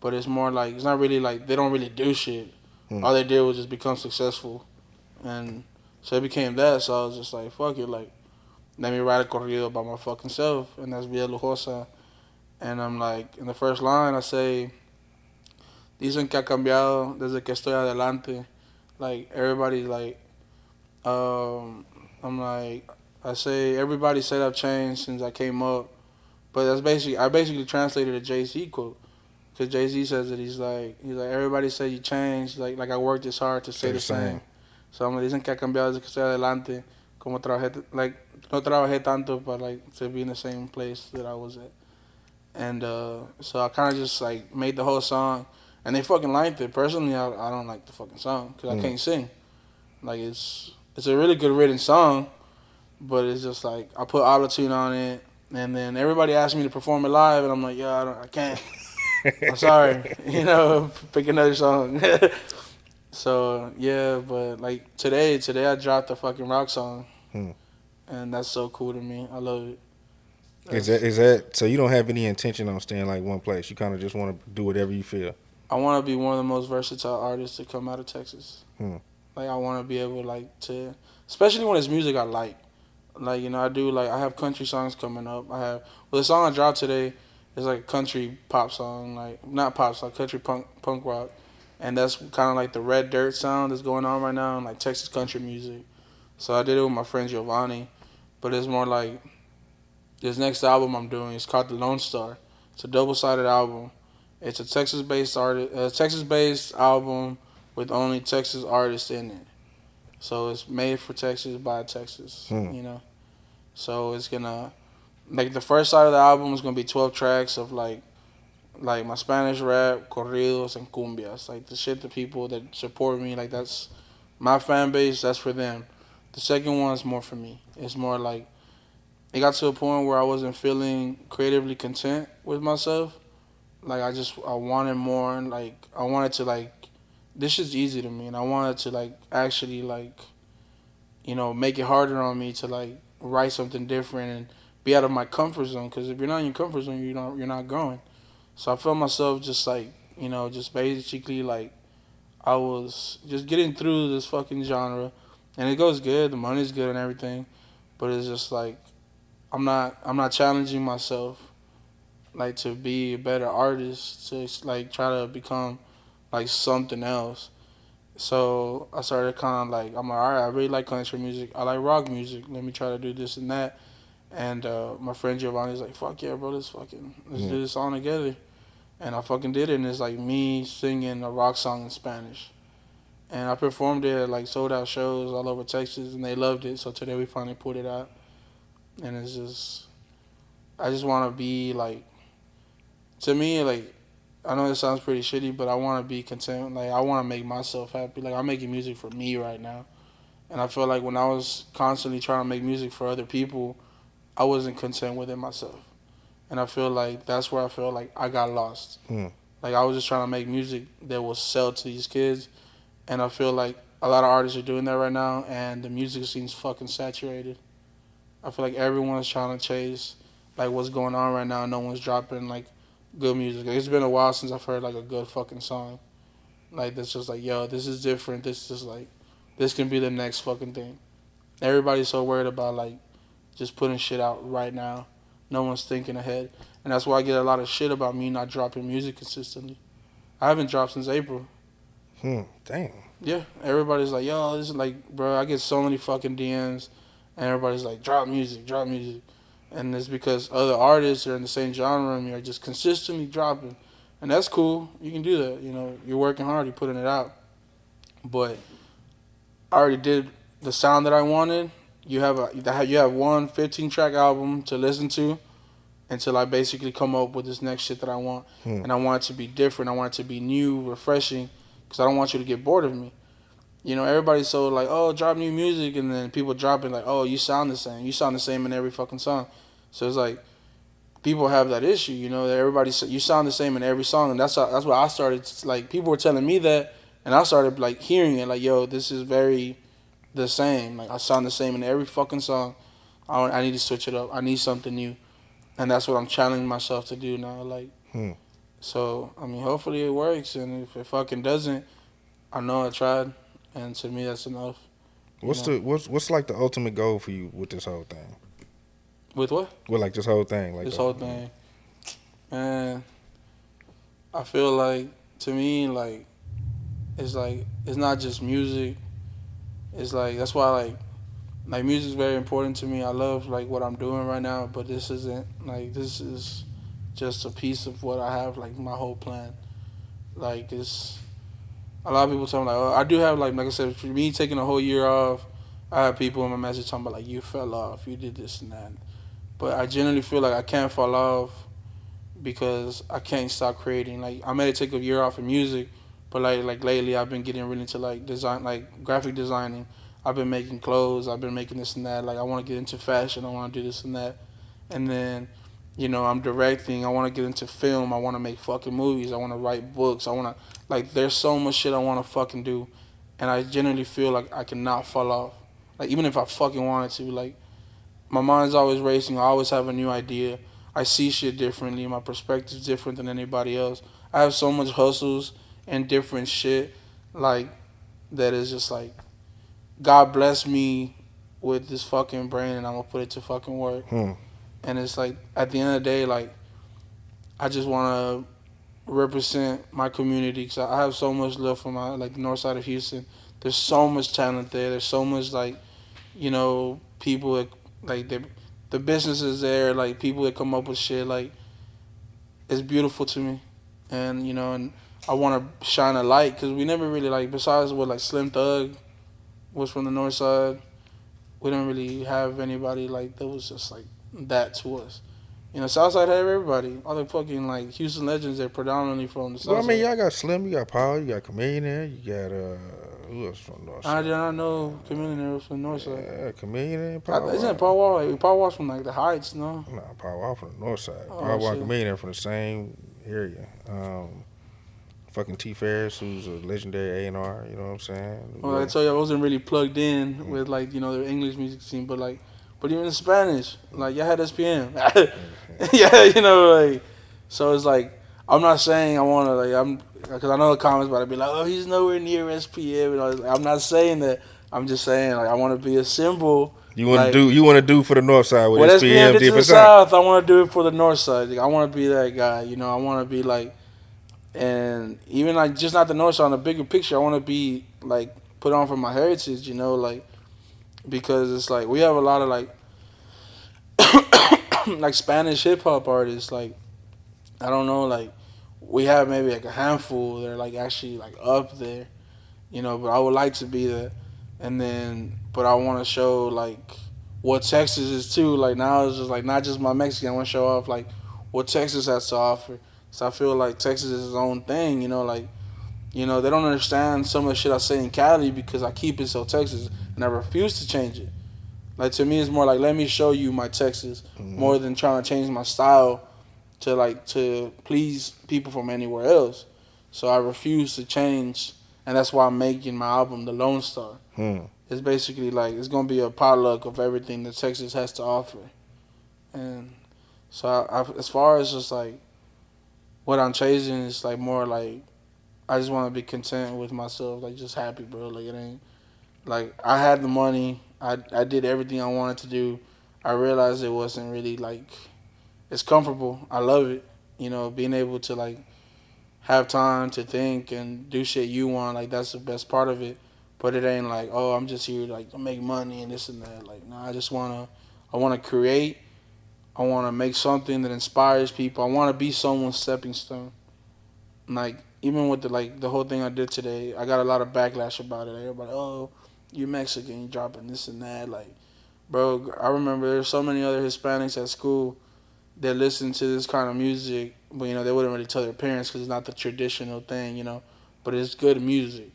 but it's more like it's not really like they don't really do shit. Hmm. All they did was just become successful, and so it became that. So I was just like, fuck it, like let me write a corrido by my fucking self, and that's Villa Lujosa. And I'm like, in the first line, I say, dicen que ha cambiado desde que estoy adelante. Like everybody, like, um, I'm like, I say everybody said I've changed since I came up, but I basically translated a Jay Z quote. Cause Jay Z says that he's like everybody said you changed like I worked this hard to stay Say the the same. same. So me dicen que ha cambiado desde que estoy adelante. Como trabajé like no trabajé tanto but like to be in the same place that I was at. And so I kind of just like made the whole song, and they fucking liked it. Personally, I don't like the fucking song because I Hmm. can't sing. Like it's a really good written song, but it's just like I put autotune on it, and then everybody asked me to perform it live, and I'm like, yeah, I can't. I'm sorry, pick another song. So yeah, but like today I dropped a fucking rock song, Hmm. and that's so cool to me. I love it. Is That's, that so? You don't have any intention on staying like one place. You kind of just want to do whatever you feel. I want to be one of the most versatile artists to come out of Texas. Hmm. Like I want to be able like to, especially when it's music I like. Like I do like I have country songs coming up. The song I dropped today is like a country pop song, like not pop song, country punk rock, and that's kind of like the red dirt sound that's going on right now in like Texas country music. So I did it with my friend Giovanni, but it's more like this next album I'm doing is called The Lone Star. It's a double-sided album. It's a Texas-based album with only Texas artists in it. So it's made for Texas by Texas, Hmm. So it's gonna like the first side of the album is gonna be 12 tracks of like my Spanish rap, corridos, and cumbias, like the shit the people that support me, like that's my fan base. That's for them. The second one's more for me. It's more like it got to a point where I wasn't feeling creatively content with myself. Like I wanted more. Like I wanted to like this shit's easy to me, and I wanted to like actually like make it harder on me to like write something different and be out of my comfort zone. Because if you're not in your comfort zone, you're not growing. So I felt myself just like just basically like I was just getting through this fucking genre, and it goes good. The money's good and everything, but it's just like I'm not challenging myself like to be a better artist to like try to become like something else. So I started kind of like I'm like, all right, I really like country music. I like rock music. Let me try to do this and that. And my friend Giovanni's like, fuck yeah, bro, let's Yeah. do this song together. And I fucking did it. And it's like me singing a rock song in Spanish. And I performed it at like sold out shows all over Texas, and they loved it. So today we finally put it out, and it's just I just want to be like, to me, like, I know it sounds pretty shitty, but I want to be content. Like, I want to make myself happy. Like, I'm making music for me right now. And I feel like when I was constantly trying to make music for other people, I wasn't content with it myself. And I feel like that's where I feel like I got lost. Hmm. Like, I was just trying to make music that will sell to these kids. And I feel like a lot of artists are doing that right now, and the music scene's fucking saturated. I feel like everyone's trying to chase like what's going on right now. No one's dropping like good music. Like, it's been a while since I've heard like a good fucking song. Like that's just like, yo, this is different. This is like this can be the next fucking thing. Everybody's so worried about like just putting shit out right now. No one's thinking ahead. And that's why I get a lot of shit about me not dropping music consistently. I haven't dropped since April. Damn. Yeah, everybody's like, yo, this is like, bro, I get so many fucking DMs, and everybody's like, drop music, drop music. And it's because other artists are in the same genre and are just consistently dropping. And that's cool. You can do that. You're working hard, you're putting it out. But I already did the sound that I wanted. You have one 15-track album to listen to until I basically come up with this next shit that I want. Hmm. And I want it to be different. I want it to be new, refreshing, because I don't want you to get bored of me. Everybody's so like, oh, drop new music, and then people dropping like, oh, you sound the same. You sound the same in every fucking song. So it's like people have that issue, that you sound the same in every song, and that's what I started. Like people were telling me that, and I started like hearing it, like, yo, this is very the same. Like I sound the same in every fucking song. I need to switch it up. I need something new, and that's what I'm challenging myself to do now. Like, Hmm. so I mean, hopefully it works, and if it fucking doesn't, I know I tried, and to me that's enough. You What's know, the what's like the ultimate goal for you with this whole thing? with what? With like this whole thing, like This whole thing, man. I feel like to me, like it's not just music. It's like that's why like music is very important to me. I love like what I'm doing right now, but this isn't like this is just a piece of what I have like my whole plan. Like it's a lot of people tell me like, oh, I do have like I said, for me taking a whole year off, I have people in my message talking about like you fell off, you did this and that. But I genuinely feel like I can't fall off because I can't stop creating. Like I may take a year off of music, but like lately I've been getting really into like design, like graphic designing. I've been making clothes. I've been making this and that. Like I want to get into fashion. I want to do this and that. And then, I'm directing. I want to get into film. I want to make fucking movies. I want to write books. I want to like. There's so much shit I want to fucking do, and I genuinely feel like I cannot fall off. Like even if I fucking wanted to, like my mind's always racing. I always have a new idea. I see shit differently. My perspective's different than anybody else. I have so much hustles and different shit, like that is just like God bless me with this fucking brain, and I'm gonna put it to fucking work. Hmm. And it's like at the end of the day, like I just want to represent my community because I have so much love for my like the north side of Houston. There's so much talent there. There's so much like people that like the businesses there, like people that come up with shit, like it's beautiful to me, and and I want to shine a light because we never really like besides what like Slim Thug was from the north side, we don't really have anybody like that was just like that to us. Southside have everybody. All the fucking like Houston legends, they're predominantly from the Well, I mean, Southside. y'all got Slim, you got Paul, you got Chameleon there, you got who else from North I Side? did not know Chameleon was from the north side. Yeah, Chameleon and Paul Isn't it Wall. Paul Wall? Like, Paul Wall's from like the Heights, no? Nah, Paul Wall from the North Side. Oh Paul Wall and shit. Chameleon from the same area. fucking T Ferris, who's a legendary A&R. You know what I'm saying? Well, I told you I wasn't really plugged in with like the English music scene, but even in Spanish, like y'all had SPM. Yeah, like so it's like I'm not saying I want to because I know the comments about it be like, oh, he's nowhere near SPM, and I'm not saying that. I'm just saying like I want to be a symbol. You want to do for the North Side what What SPM SPM did did to for the South. South, I want to do it for the North Side. Like, I want to be that guy. I want to be like, and even like just not the North Side, on the bigger picture, I want to be like put on for my heritage. Like because it's like we have a lot of like like Spanish hip hop artists. Like I don't know, like we have maybe like a handful that are like actually like up there. But I would like to be there, and then but I want to show like what Texas is too. Like now it's just like not just my Mexican. I want to show off like what Texas has to offer. So I feel like Texas is its own thing. Like they don't understand some of the shit I say in Cali because I keep it so Texas, and I refuse to change it. Like to me, it's more like let me show you my Texas Mm-hmm. more than trying to change my style to please people from anywhere else. So I refuse to change, and that's why I'm making my album The Lone Star. Hmm. It's basically like it's gonna be a potluck of everything that Texas has to offer, and so as far as just like what I'm chasing is like more like I just want to be content with myself, like just happy, bro. Like it ain't like I had the money, I did everything I wanted to do. I realized it wasn't really like it's comfortable. I love it, being able to like have time to think and do shit you want. Like that's the best part of it. But it ain't like, oh, I'm just here like to make money and this and that. Like, no, I wanna create. I wanna make something that inspires people. I wanna be someone's stepping stone. Like even with the whole thing I did today, I got a lot of backlash about it. Everybody, oh, you Mexican, you dropping this and that. Like, bro, I remember there's so many other Hispanics at school that listen to this kind of music, but they wouldn't really tell their parents because it's not the traditional thing. But it's good music,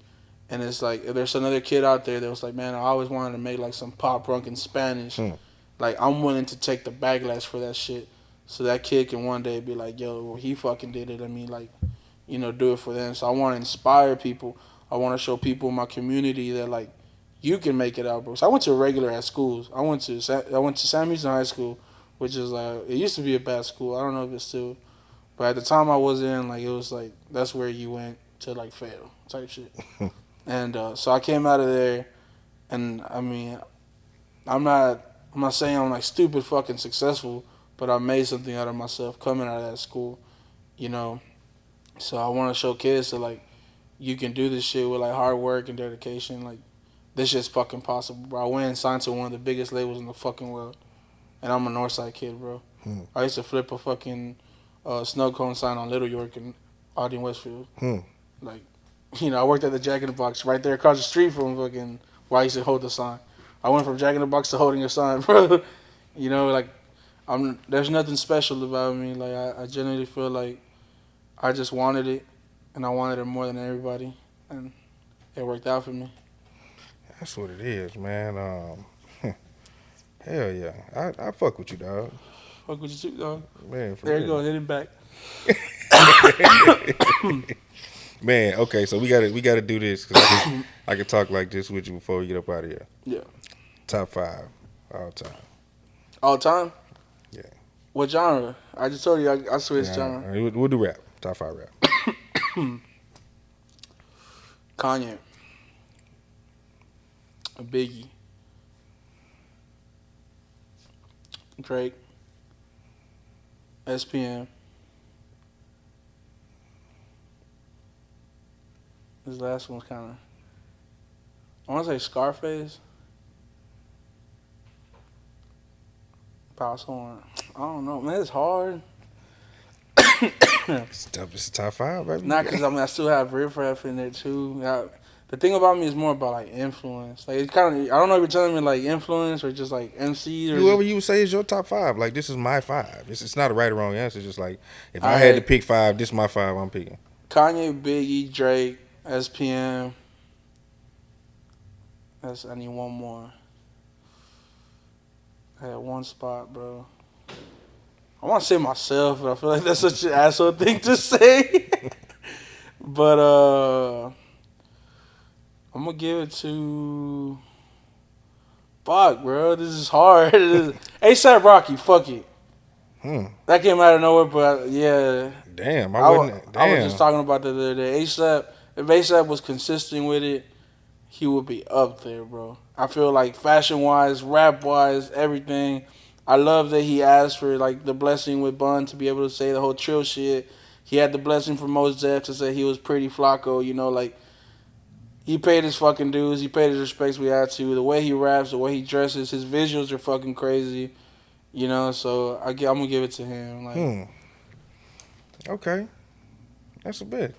and it's like if there's another kid out there that was like, man, I always wanted to make like some pop punk in Spanish. Hmm. Like I'm willing to take the backlash for that shit, so that kid can one day be like, yo, well, he fucking did it. I mean, like, do it for them. So I want to inspire people. I want to show people in my community that like you can make it out, bro. So I went to regular at schools. I went to Sam Houston High School, which is like it used to be a bad school. I don't know if it's still, but at the time I was in, like it was like that's where you went to like fail type shit. And so I came out of there, and I mean, I'm not I'm not saying I'm like stupid fucking successful, but I made something out of myself coming out of that school, you know. So I want to show kids that like you can do this shit with like hard work and dedication. Like this shit's fucking possible, bro. I went and signed to one of the biggest labels in the fucking world, and I'm a Northside kid, bro. Hmm. I used to flip a fucking snow cone sign on Little York and Audie Westfield. Hmm. Like, I worked at the Jack in the Box right there across the street from fucking where I used to hold the sign. I went from Jack in the Box to holding a sign, bro. Like there's nothing special about me. Like I genuinely feel like I just wanted it, and I wanted it more than everybody, and it worked out for me. That's what it is, man. Hell yeah, I fuck with you, dog. Fuck with you too, dog. Man, for There you go, real. hit it back. Man, okay, so we gotta do this because I can talk like this with you before we get up out of here. Yeah. Top 5 all time. All time? Yeah. What genre? I just told you I switched Yeah, genre. all right, we'll do rap. Top 5 rap. Kanye. Biggie. Drake. SPM. This last one's kind of. I want to say Scarface. Power Song. I don't know, man. It's hard. It's top 5, baby. Not because I still have Riff Raff in there too. The thing about me is more about like influence. Like it's kind of I don't know if you're telling me like influence or just like MC or Whoever you would say is your top 5. Like this is my 5. It's not a right or wrong answer. It's just like if I had to pick 5, this is my 5. I'm picking Kanye, Biggie, Drake, SPM. I need one more. I had one spot, bro. I want to say myself, but I feel like that's such an asshole thing to say. But I'm gonna give it to. Fuck, bro. This is hard. ASAP Rocky. Fuck it. That came out of nowhere, but yeah. Damn, I was just Damn. talking about that the other day. ASAP. If ASAP was consistent with it, he would be up there, bro. I feel like fashion wise, rap wise, everything. I love that he asked for like the blessing with Bun to be able to say the whole trill shit. He had the blessing from Mos Def to say he was pretty Flacco. You know, like he paid his fucking dues. He paid his respects. We had to. The way he raps, the way he dresses, his visuals are fucking crazy. You know, so I'm gonna give it to him. Like, Okay, that's a bit.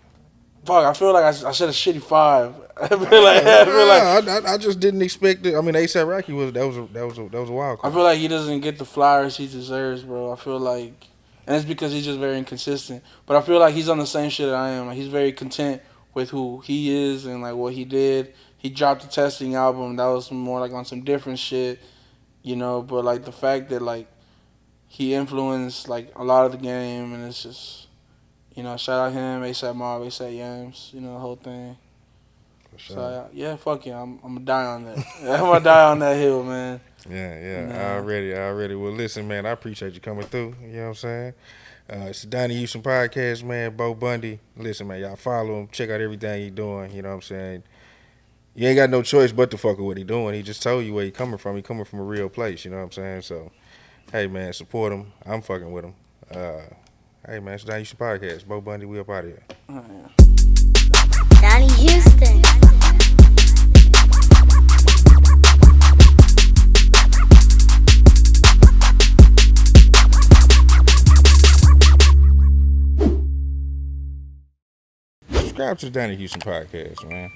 fuck, I feel like I said a shitty 5. I feel like I just didn't expect it. I mean, ASAP Rocky that was a wild card. I feel like he doesn't get the flowers he deserves, bro. I feel like, and it's because he's just very inconsistent. But I feel like he's on the same shit that I am. Like, he's very content with who he is and like what he did. He dropped the Testing album. That was more like on some different shit, you know. But like the fact that like he influenced like a lot of the game, and it's just, you know, shout out him, ASAP Mob, ASAP Yams, you know, the whole thing. Sure. So yeah, fuck yeah, I'm gonna die on that. I'm gonna die on that hill, man. Yeah. Nah. Already. Well, listen, man, I appreciate you coming through. You know what I'm saying? It's the Donnie Houston podcast, man. Bo Bundy. Listen, man, y'all follow him. Check out everything he doing. You know what I'm saying? You ain't got no choice but to fuck with what he doing. He just told you where he coming from. He coming from a real place. You know what I'm saying? So, hey, man, support him. I'm fucking with him. Hey, man, it's the Donnie Houston podcast. Bo Bundy, we up out of here. Oh, yeah. Donnie Houston. Subscribe to the Donnie Houston podcast, man.